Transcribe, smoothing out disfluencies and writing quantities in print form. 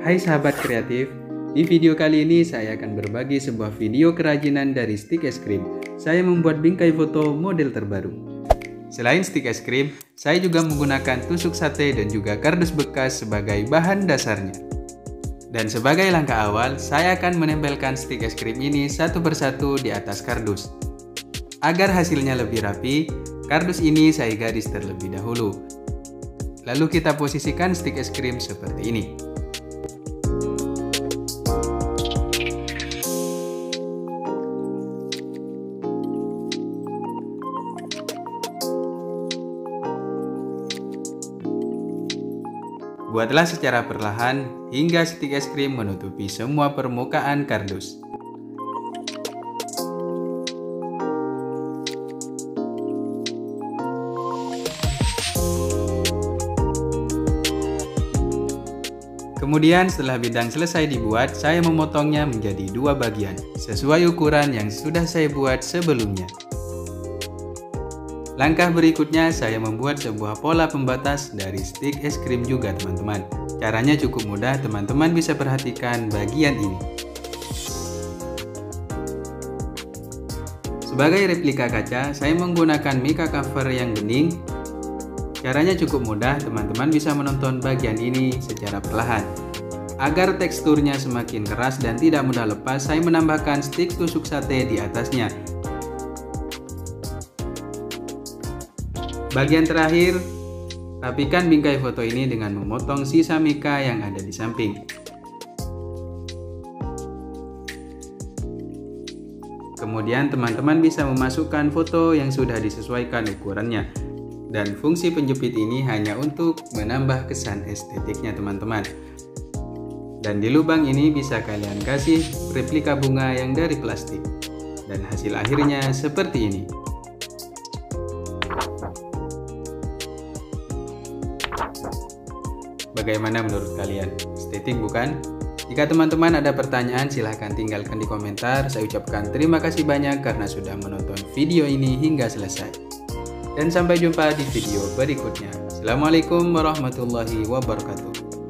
Hai sahabat kreatif, di video kali ini saya akan berbagi sebuah video kerajinan dari stik es krim. Saya membuat bingkai foto model terbaru. Selain stik es krim, saya juga menggunakan tusuk sate dan juga kardus bekas sebagai bahan dasarnya. Dan sebagai langkah awal, saya akan menempelkan stik es krim ini satu persatu di atas kardus. Agar hasilnya lebih rapi, kardus ini saya garis terlebih dahulu. Lalu kita posisikan stik es krim seperti ini. Buatlah secara perlahan hingga stik es krim menutupi semua permukaan kardus. Kemudian setelah bidang selesai dibuat, saya memotongnya menjadi dua bagian, sesuai ukuran yang sudah saya buat sebelumnya. Langkah berikutnya saya membuat sebuah pola pembatas dari stik es krim juga teman-teman. Caranya cukup mudah, teman-teman bisa perhatikan bagian ini. Sebagai replika kaca, saya menggunakan mica cover yang bening. Caranya cukup mudah, teman-teman bisa menonton bagian ini secara perlahan. Agar teksturnya semakin keras dan tidak mudah lepas, saya menambahkan stik tusuk sate di atasnya. Bagian terakhir, rapikan bingkai foto ini dengan memotong sisa mica yang ada di samping. Kemudian teman-teman bisa memasukkan foto yang sudah disesuaikan ukurannya. Dan fungsi penjepit ini hanya untuk menambah kesan estetiknya teman-teman. Dan di lubang ini bisa kalian kasih replika bunga yang dari plastik. Dan hasil akhirnya seperti ini. Bagaimana menurut kalian? Estetik bukan? Jika teman-teman ada pertanyaan silahkan tinggalkan di komentar. Saya ucapkan terima kasih banyak karena sudah menonton video ini hingga selesai. Dan sampai jumpa di video berikutnya. Assalamualaikum warahmatullahi wabarakatuh.